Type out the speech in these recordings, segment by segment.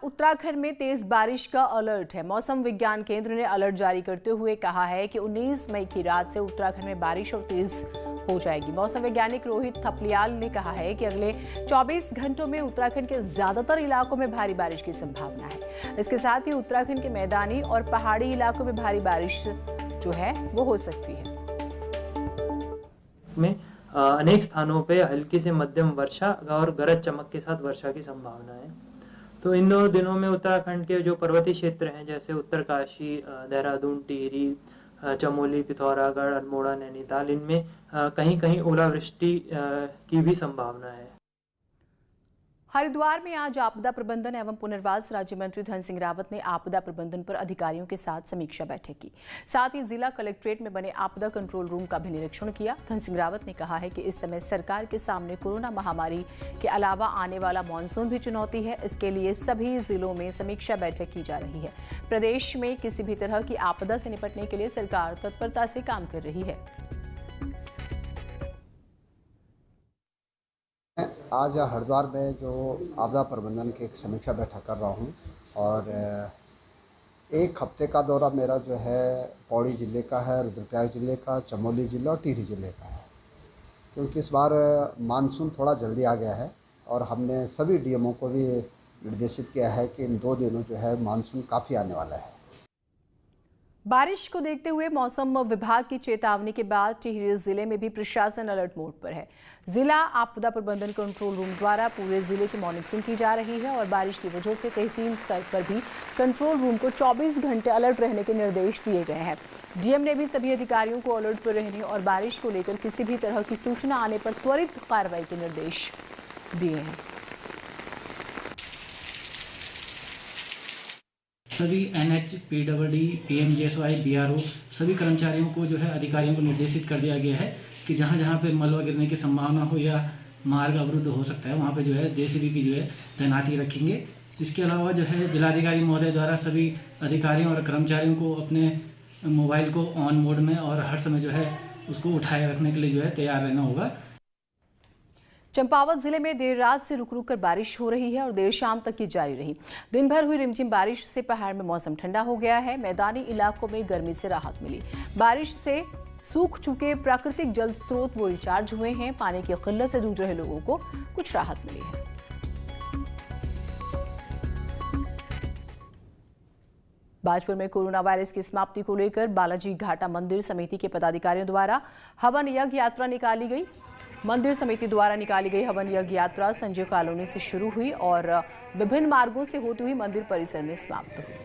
उत्तराखंड में तेज बारिश का अलर्ट है। मौसम विज्ञान केंद्र ने अलर्ट जारी करते हुए कहा है कि 19 मई की रात से उत्तराखंड में बारिश और तेज हो जाएगी। मौसम वैज्ञानिक रोहित थपलियाल ने कहा है कि अगले 24 घंटों में उत्तराखंड के ज्यादातर इलाकों में भारी बारिश की संभावना है। इसके साथ ही उत्तराखंड के मैदानी और पहाड़ी इलाकों में भारी बारिश जो है वो हो सकती है। अनेक स्थानों पे हल्की से मध्यम वर्षा और गरज चमक के साथ वर्षा की संभावना है। तो इन 2 दिनों में उत्तराखंड के जो पर्वतीय क्षेत्र हैं जैसे उत्तरकाशी, देहरादून, टिहरी, चमोली, पिथौरागढ़, अल्मोड़ा, नैनीताल, इनमें कहीं कहीं ओलावृष्टि की भी संभावना है। हरिद्वार में आज आपदा प्रबंधन एवं पुनर्वास राज्य मंत्री धन सिंह रावत ने आपदा प्रबंधन पर अधिकारियों के साथ समीक्षा बैठक की। साथ ही जिला कलेक्ट्रेट में बने आपदा कंट्रोल रूम का भी निरीक्षण किया। धन सिंह रावत ने कहा है कि इस समय सरकार के सामने कोरोना महामारी के अलावा आने वाला मानसून भी चुनौती है। इसके लिए सभी जिलों में समीक्षा बैठक की जा रही है। प्रदेश में किसी भी तरह की आपदा से निपटने के लिए सरकार तत्परता से काम कर रही है। आज हरिद्वार में जो आपदा प्रबंधन की एक समीक्षा बैठक कर रहा हूं और एक हफ्ते का दौरा मेरा जो है पौड़ी ज़िले का है, रुद्रप्रयाग ज़िले का, चमोली ज़िला और टिहरी ज़िले का है, क्योंकि इस बार मानसून थोड़ा जल्दी आ गया है और हमने सभी डीएमओ को भी निर्देशित किया है कि इन 2 दिनों जो है मानसून काफ़ी आने वाला है। बारिश को देखते हुए मौसम विभाग की चेतावनी के बाद टिहरी जिले में भी प्रशासन अलर्ट मोड पर है। जिला आपदा प्रबंधन कंट्रोल रूम द्वारा पूरे जिले की मॉनिटरिंग की जा रही है और बारिश की वजह से तहसील स्तर पर भी कंट्रोल रूम को 24 घंटे अलर्ट रहने के निर्देश दिए गए हैं। डीएम ने भी सभी अधिकारियों को अलर्ट पर रहने और बारिश को लेकर किसी भी तरह की सूचना आने पर त्वरित कार्रवाई के निर्देश दिए हैं। सभी एनएच, पीडब्ल्यूडी, पीएमजीएसवाई, बीआरओ सभी कर्मचारियों को जो है अधिकारियों को निर्देशित कर दिया गया है कि जहां जहां पे मलबा गिरने की संभावना हो या मार्ग अवरुद्ध हो सकता है वहां पे जो है जेसीबी की जो है तैनाती रखेंगे। इसके अलावा जो है जिलाधिकारी महोदय द्वारा सभी अधिकारियों और कर्मचारियों को अपने मोबाइल को ऑन मोड में और हर समय जो है उसको उठाए रखने के लिए जो है तैयार रहना होगा। चंपावत जिले में देर रात से रुक रुक कर बारिश हो रही है और देर शाम तक ये जारी रही। दिन भर हुई रिमझिम बारिश से पहाड़ में मौसम ठंडा हो गया है। मैदानी इलाकों में गर्मी से राहत मिली। बारिश से सूख चुके प्राकृतिक जल स्रोत वो रिचार्ज हुए हैं। पानी की किल्लत से जूझ रहे लोगों को कुछ राहत मिली है। बाजपुर में कोरोना वायरस की समाप्ति को लेकर बालाजी घाटा मंदिर समिति के पदाधिकारियों द्वारा हवन यज्ञ यात्रा निकाली गई। मंदिर समिति द्वारा निकाली गई हवन यज्ञ यात्रा संजय कॉलोनी से शुरू हुई और विभिन्न मार्गों से होती हुई मंदिर परिसर में समाप्त हुई।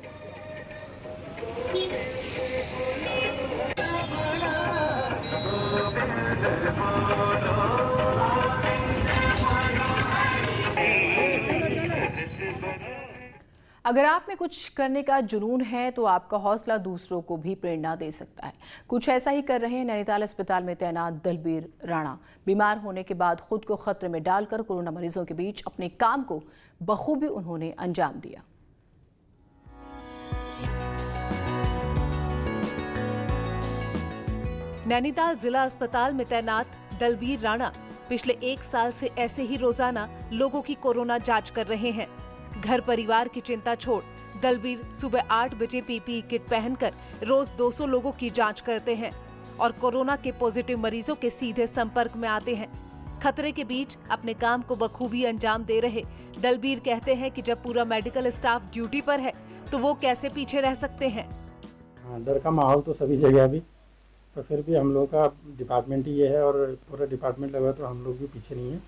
अगर आप में कुछ करने का जुनून है तो आपका हौसला दूसरों को भी प्रेरणा दे सकता है। कुछ ऐसा ही कर रहे हैं नैनीताल अस्पताल में तैनात दलबीर राणा। बीमार होने के बाद खुद को खतरे में डालकर कोरोना मरीजों के बीच अपने काम को बखूबी उन्होंने अंजाम दिया। नैनीताल जिला अस्पताल में तैनात दलबीर राणा पिछले 1 साल से ऐसे ही रोजाना लोगों की कोरोना जांच कर रहे हैं। घर परिवार की चिंता छोड़ दलबीर सुबह 8 बजे पीपीई किट पहनकर रोज 200 लोगों की जांच करते हैं और कोरोना के पॉजिटिव मरीजों के सीधे संपर्क में आते हैं। खतरे के बीच अपने काम को बखूबी अंजाम दे रहे दलबीर कहते हैं कि जब पूरा मेडिकल स्टाफ ड्यूटी पर है तो वो कैसे पीछे रह सकते हैं। डर का माहौल तो सभी जगह भी, तो फिर भी हम लोग का डिपार्टमेंट ही ये है और पूरा डिपार्टमेंट लगा तो हम लोग भी पीछे नहीं है।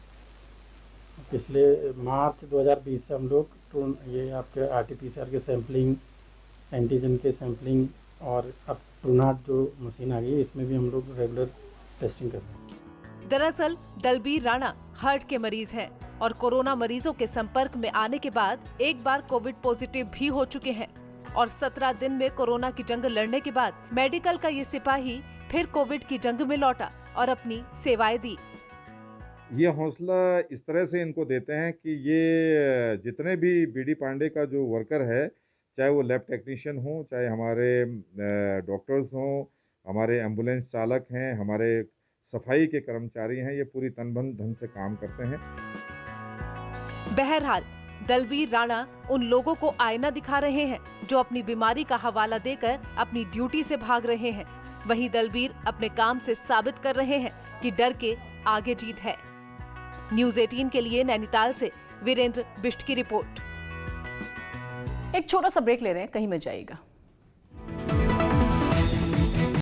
पिछले मार्च 2020 से हम लोग ये आपके आरटीपीसीआर के सैंपलिंग, एंटीजन के सैंपलिंग और अब ट्रूनाट जो मशीन आ गई है इसमें भी हम लोग रेगुलर टेस्टिंग कर रहे हैं। दरअसल दलबीर राणा हार्ट के मरीज हैं और कोरोना मरीजों के संपर्क में आने के बाद एक बार कोविड पॉजिटिव भी हो चुके हैं और 17 दिन में कोरोना की जंग लड़ने के बाद मेडिकल का ये सिपाही फिर कोविड की जंग में लौटा और अपनी सेवाएं दी। ये हौसला इस तरह से इनको देते हैं कि ये जितने भी बीडी पांडे का जो वर्कर है, चाहे वो लैब टेक्नीशियन हो, चाहे हमारे डॉक्टर्स हों, हमारे एम्बुलेंस चालक हैं, हमारे सफाई के कर्मचारी हैं, ये पूरी तन मन धन से काम करते हैं। बहरहाल दलबीर राणा उन लोगों को आईना दिखा रहे हैं जो अपनी बीमारी का हवाला देकर अपनी ड्यूटी से भाग रहे हैं। वहीं दलबीर अपने काम से साबित कर रहे हैं कि डर के आगे जीत है। न्यूज़ 18 के लिए नैनीताल से वीरेंद्र बिष्ट की रिपोर्ट। एक छोटा सा ब्रेक ले रहे हैं, कहीं मत जाइएगा।